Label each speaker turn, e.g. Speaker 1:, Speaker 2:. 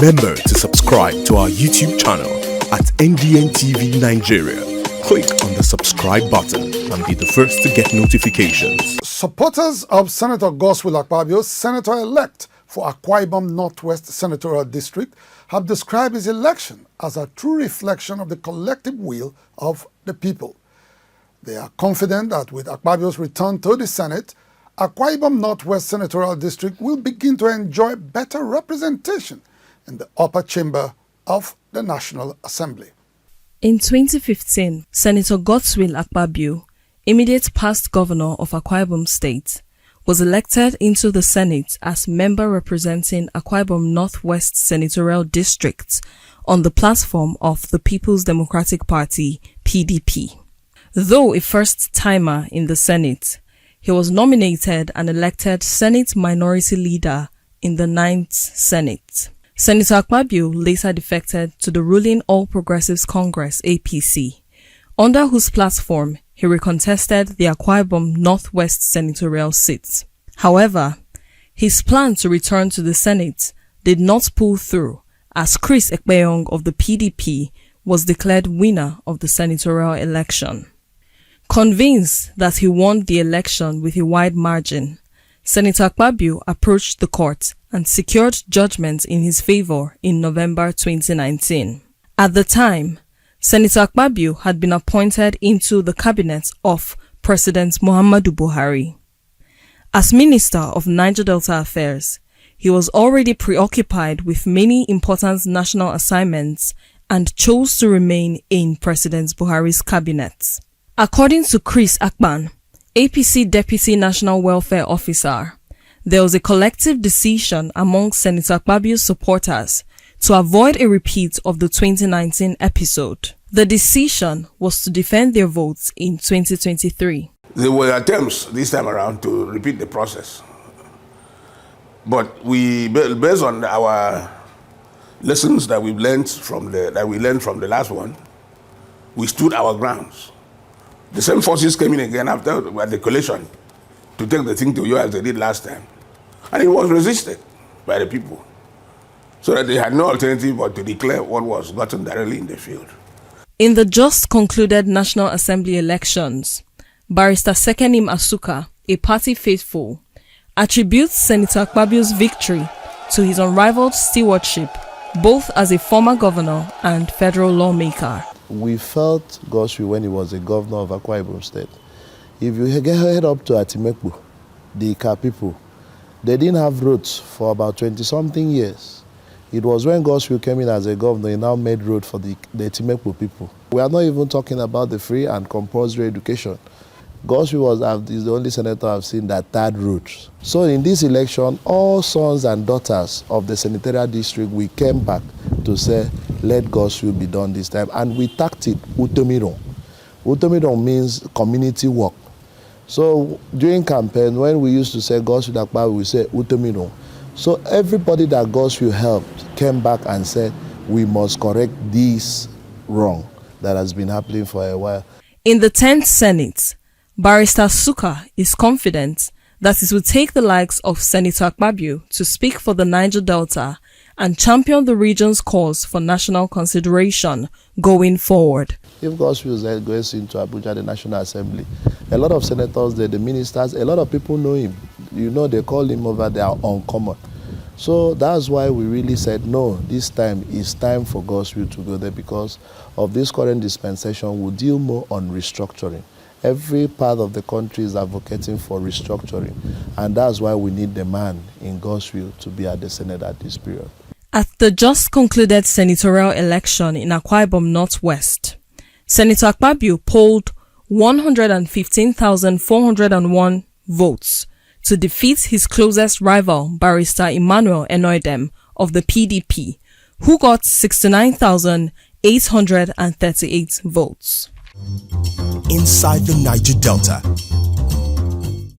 Speaker 1: Remember to subscribe to our YouTube channel at NDN TV Nigeria. Click on the subscribe button and be the first to get notifications.
Speaker 2: Supporters of Senator Godswill Akpabio, Senator-elect for Akwa Ibom Northwest Senatorial District, have described his election as a true reflection of the collective will of the people. They are confident that with Akpabio's return to the Senate, Akwa Ibom Northwest Senatorial District will begin to enjoy better representation in the upper chamber of the National Assembly.
Speaker 3: In 2015, Senator Godswill Akpabio, immediate past governor of Akwa Ibom State, was elected into the Senate as member representing Akwa Ibom Northwest Senatorial District on the platform of the People's Democratic Party, PDP. Though a first-timer in the Senate, he was nominated and elected Senate Minority Leader in the 9th Senate. Senator Akpabio later defected to the ruling All Progressives Congress (APC), under whose platform he recontested the Akwa Ibom Northwest Senatorial seat. However, his plan to return to the Senate did not pull through, as Chris Ekpeyong of the PDP was declared winner of the senatorial election. Convinced that he won the election with a wide margin, Senator Akpabio approached the court and secured judgment in his favor in November 2019. At the time, Senator Akpabio had been appointed into the cabinet of President Muhammadu Buhari. As Minister of Niger Delta Affairs, he was already preoccupied with many important national assignments and chose to remain in President Buhari's cabinet. According to Chris Akpan, APC Deputy National Welfare Officer, there was a collective decision among Senator Akpabio's supporters to avoid a repeat of the 2019 episode. The decision was to defend their votes in 2023.
Speaker 4: There were attempts this time around to repeat the process. But based on our lessons that we learned from the last one, we stood our grounds. The same forces came in again after the coalition to take the thing to you as they did last time. And it was resisted by the people. So that they had no alternative but to declare what was gotten directly in the field.
Speaker 3: In the just concluded National Assembly elections, Barrister Sekenim Asuka, a party faithful, attributes Senator Akpabio's victory to his unrivaled stewardship, both as a former governor and federal lawmaker.
Speaker 5: We felt Godswill when he was a governor of Akwa Ibom State. If you head up to Atimekpo, the Ika people, they didn't have roads for about 20-something years. It was when Godswill came in as a governor, he now made road for the Atimekpo people. We are not even talking about the free and compulsory education. Godswill is the only senator I've seen that had roads. So in this election, all sons and daughters of the senatorial district, we came back to say, let Godswill be done this time. And we tacked it Utomiron. Utomiron means community work. So during campaign, when we used to say Godswill Akpabio, we say Utomiron. So everybody that Godswill helped came back and said, we must correct this wrong that has been happening for a while.
Speaker 3: In the 10th Senate, Barrister Suka is confident that it will take the likes of Senator Akpabio to speak for the Niger Delta and champion the region's cause for national consideration going forward.
Speaker 5: If Godswill goes into Abuja, the National Assembly, a lot of senators there, the ministers, a lot of people know him. You know, they call him over there uncommon. So that's why we really said, no, this time is time for Godswill to go there because of this current dispensation will deal more on restructuring. Every part of the country is advocating for restructuring, and that's why we need the man in Godswill to be at the Senate at this period.
Speaker 3: At the just concluded senatorial election in Akwa Ibom Northwest, Senator Akpabio polled 115,401 votes to defeat his closest rival, Barrister Emmanuel Enoidem of the PDP, who got 69,838 votes.
Speaker 1: Inside the Niger Delta,